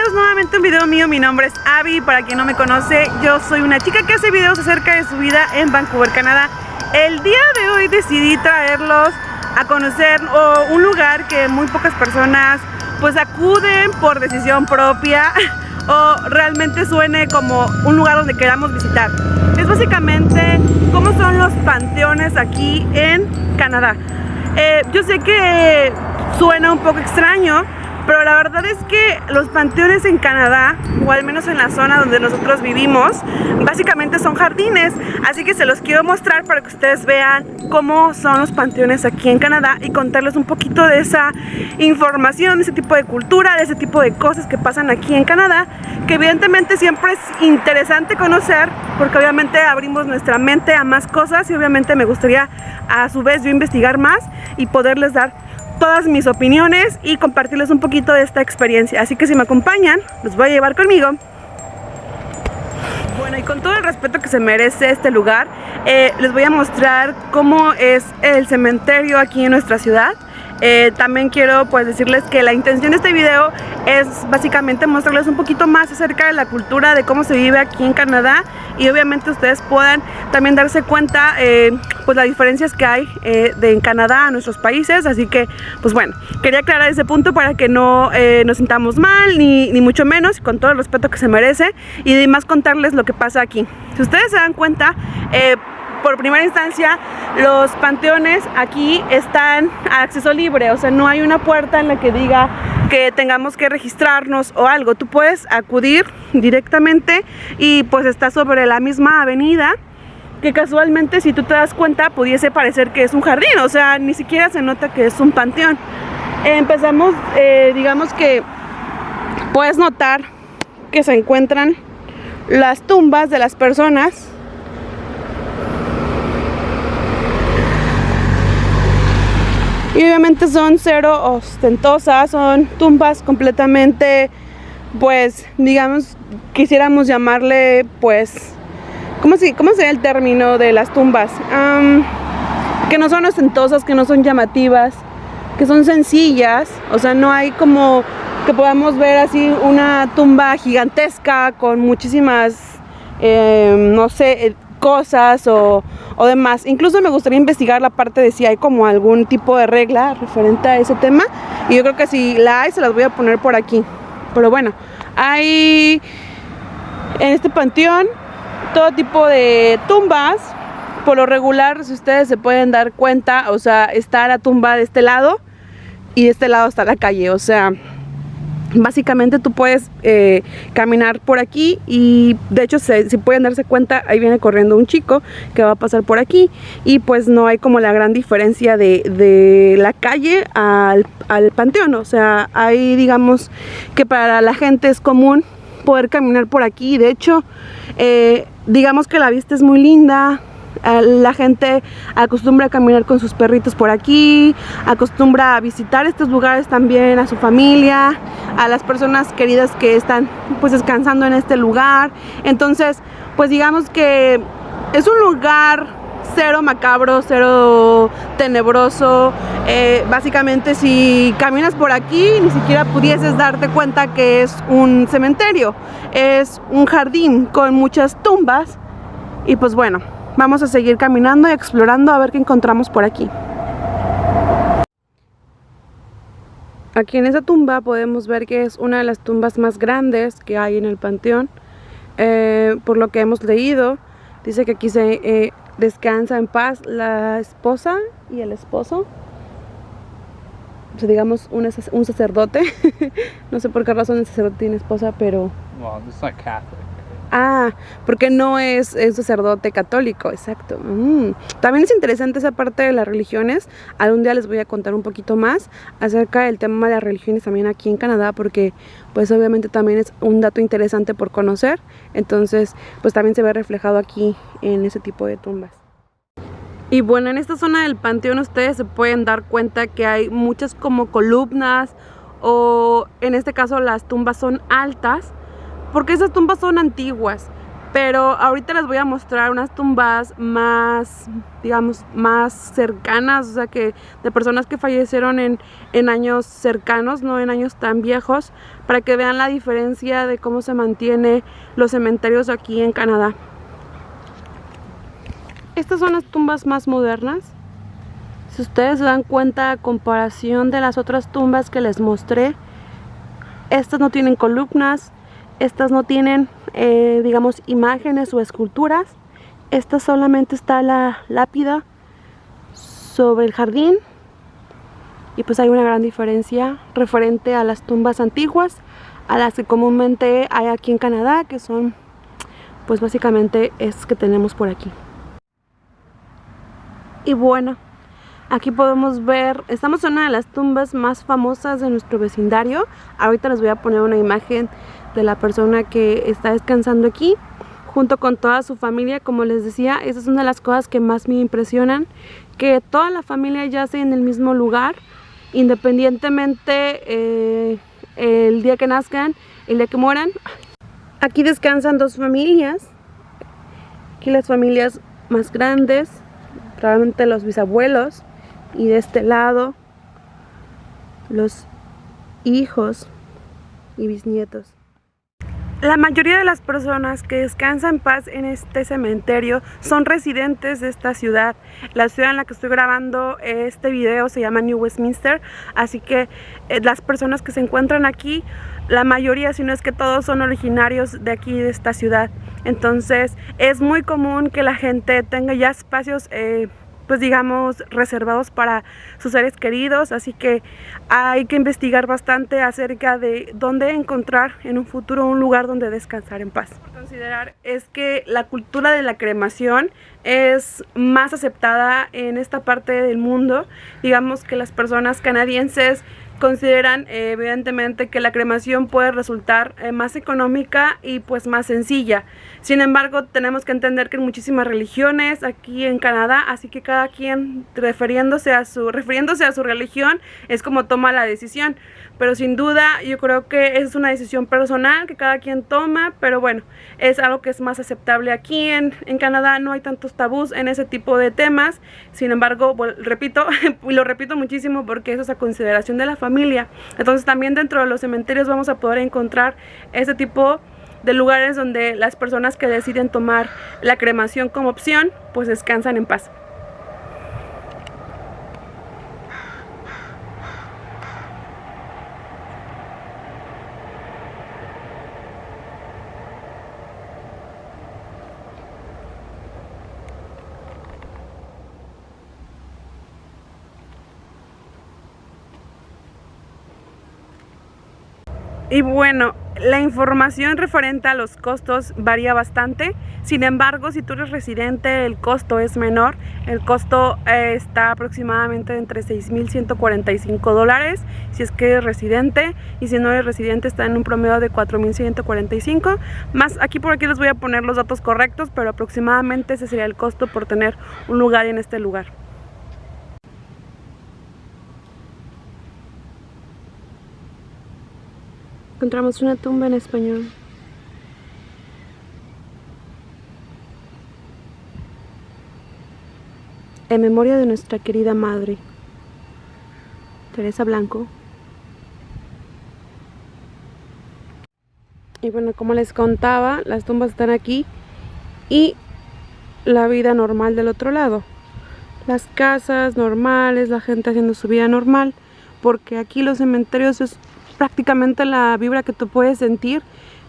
Bienvenidos nuevamente a un video mío. Mi nombre es Abby, para quien no me conoce, yo soy una chica que hace videos acerca de su vida en Vancouver, Canadá. El día de hoy decidí traerlos a conocer un lugar que muy pocas personas pues acuden por decisión propia o realmente suene como un lugar donde queramos visitar. Es básicamente cómo son los panteones aquí en Canadá. Yo sé que suena un poco extraño, pero la verdad es que los panteones en Canadá, o al menos en la zona donde nosotros vivimos, básicamente son jardines. Así que se los quiero mostrar para que ustedes vean cómo son los panteones aquí en Canadá y contarles un poquito de esa información, de ese tipo de cultura, de ese tipo de cosas que pasan aquí en Canadá, que evidentemente siempre es interesante conocer, porque obviamente abrimos nuestra mente a más cosas y obviamente me gustaría a su vez yo investigar más y poderles dar todas mis opiniones y compartirles un poquito de esta experiencia. Así que si me acompañan, los voy a llevar conmigo. Bueno, y con todo el respeto que se merece este lugar, les voy a mostrar cómo es el cementerio aquí en nuestra ciudad. También quiero pues decirles que la intención de este video es básicamente mostrarles un poquito más acerca de la cultura, de cómo se vive aquí en Canadá, y obviamente ustedes puedan también darse cuenta pues las diferencias que hay en Canadá a nuestros países. Así que pues bueno, quería aclarar ese punto para que no nos sintamos mal, ni mucho menos, con todo el respeto que se merece, y además contarles lo que pasa aquí. Si ustedes se dan cuenta, por primera instancia, los panteones aquí están a acceso libre, o sea, no hay una puerta en la que diga que tengamos que registrarnos o algo. Tú puedes acudir directamente y pues está sobre la misma avenida, que casualmente, si tú te das cuenta, pudiese parecer que es un jardín, o sea, ni siquiera se nota que es un panteón. Empezamos, digamos que puedes notar que se encuentran las tumbas de las personas. Y obviamente son cero ostentosas, son tumbas completamente, pues, digamos, quisiéramos llamarle, pues, ¿cómo sería el término de las tumbas? Que no son ostentosas, que no son llamativas, que son sencillas. O sea, no hay como que podamos ver así una tumba gigantesca con muchísimas, no sé, cosas o demás. Incluso me gustaría investigar la parte de si hay como algún tipo de regla referente a ese tema, y yo creo que si la hay, se las voy a poner por aquí. Pero bueno, hay en este panteón todo tipo de tumbas. Por lo regular, si ustedes se pueden dar cuenta, o sea, está la tumba de este lado y de este lado está la calle. O sea, básicamente tú puedes caminar por aquí, y de hecho si pueden darse cuenta, ahí viene corriendo un chico que va a pasar por aquí, y pues no hay como la gran diferencia de la calle al panteón. O sea, ahí digamos que para la gente es común poder caminar por aquí. De hecho, digamos que la vista es muy linda. La gente acostumbra a caminar con sus perritos por aquí, acostumbra a visitar estos lugares también a su familia, a las personas queridas que están pues descansando en este lugar. Entonces pues digamos que es un lugar cero macabro, cero tenebroso. Básicamente, si caminas por aquí, ni siquiera pudieses darte cuenta que es un cementerio, es un jardín con muchas tumbas. Y pues bueno, vamos a seguir caminando y explorando a ver qué encontramos por aquí. Aquí en esa tumba podemos ver que es una de las tumbas más grandes que hay en el panteón. Por lo que hemos leído, dice que aquí se descansa en paz la esposa y el esposo. O sea, digamos un sacerdote. No sé por qué razón el sacerdote tiene esposa, pero... Well, it's not Catholic. Ah, porque no es sacerdote católico, exacto. También es interesante esa parte de las religiones. Algún día les voy a contar un poquito más acerca del tema de las religiones también aquí en Canadá, porque pues obviamente también es un dato interesante por conocer. Entonces pues también se ve reflejado aquí en ese tipo de tumbas. Y bueno, en esta zona del panteón ustedes se pueden dar cuenta que hay muchas como columnas, o en este caso las tumbas son altas, porque esas tumbas son antiguas. Pero ahorita les voy a mostrar unas tumbas más, digamos, más cercanas, o sea, que de personas que fallecieron en años cercanos, no en años tan viejos, para que vean la diferencia de cómo se mantiene los cementerios aquí en Canadá. Estas son las tumbas más modernas. Si ustedes se dan cuenta, a comparación de las otras tumbas que les mostré, estas no tienen columnas, estas no tienen, digamos, imágenes o esculturas. Esta solamente está la lápida sobre el jardín. Y pues hay una gran diferencia referente a las tumbas antiguas, a las que comúnmente hay aquí en Canadá, que son, pues básicamente, estas que tenemos por aquí. Y bueno, aquí podemos ver, estamos en una de las tumbas más famosas de nuestro vecindario. Ahorita les voy a poner una imagen de la persona que está descansando aquí, junto con toda su familia. Como les decía, esa es una de las cosas que más me impresionan, que toda la familia yace en el mismo lugar, independientemente el día que nazcan, el día que mueran. Aquí descansan dos familias, aquí las familias más grandes, probablemente los bisabuelos, y de este lado los hijos y bisnietos. La mayoría de las personas que descansan en paz en este cementerio son residentes de esta ciudad. La ciudad en la que estoy grabando este video se llama New Westminster, así que las personas que se encuentran aquí, la mayoría, si no es que todos, son originarios de aquí, de esta ciudad. Entonces es muy común que la gente tenga ya espacios pues digamos reservados para sus seres queridos, así que hay que investigar bastante acerca de dónde encontrar en un futuro un lugar donde descansar en paz. Por considerar es que la cultura de la cremación es más aceptada en esta parte del mundo. Digamos que las personas canadienses consideran evidentemente que la cremación puede resultar más económica y pues más sencilla. Sin embargo, tenemos que entender que hay muchísimas religiones aquí en Canadá, así que cada quien refiriéndose a su religión es como toma la decisión. Pero sin duda yo creo que es una decisión personal que cada quien toma, pero bueno, es algo que es más aceptable aquí en Canadá. No hay tantos tabús en ese tipo de temas. Sin embargo, bueno, repito, y lo repito muchísimo porque eso es a consideración de la familia. Entonces también dentro de los cementerios vamos a poder encontrar ese tipo de lugares donde las personas que deciden tomar la cremación como opción pues descansan en paz. Y bueno, la información referente a los costos varía bastante. Sin embargo, si tú eres residente, el costo es menor. El costo está aproximadamente entre $6,145 si es que eres residente, y si no eres residente está en un promedio de $4,145. Más aquí por aquí les voy a poner los datos correctos, pero aproximadamente ese sería el costo por tener un lugar en este lugar. Encontramos una tumba en español. En memoria de nuestra querida madre, Teresa Blanco. Y bueno, como les contaba, las tumbas están aquí y la vida normal del otro lado. Las casas normales, la gente haciendo su vida normal, porque aquí los cementerios es prácticamente la vibra que tú puedes sentir,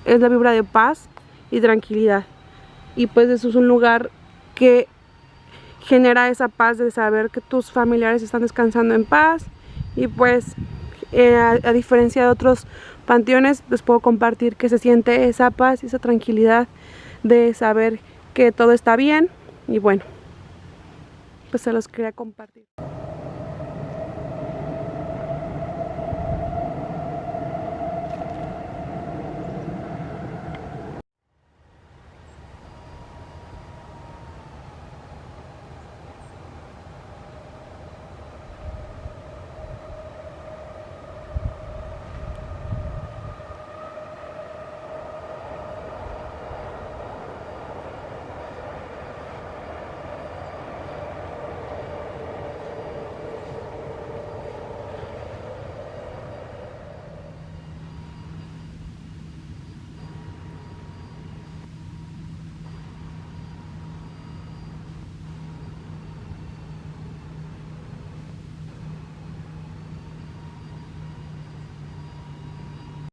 es la vibra de paz y tranquilidad. Y pues eso es un lugar que genera esa paz de saber que tus familiares están descansando en paz. Y pues a diferencia de otros panteones, les puedo compartir que se siente esa paz y esa tranquilidad de saber que todo está bien. Y bueno, pues se los quería compartir.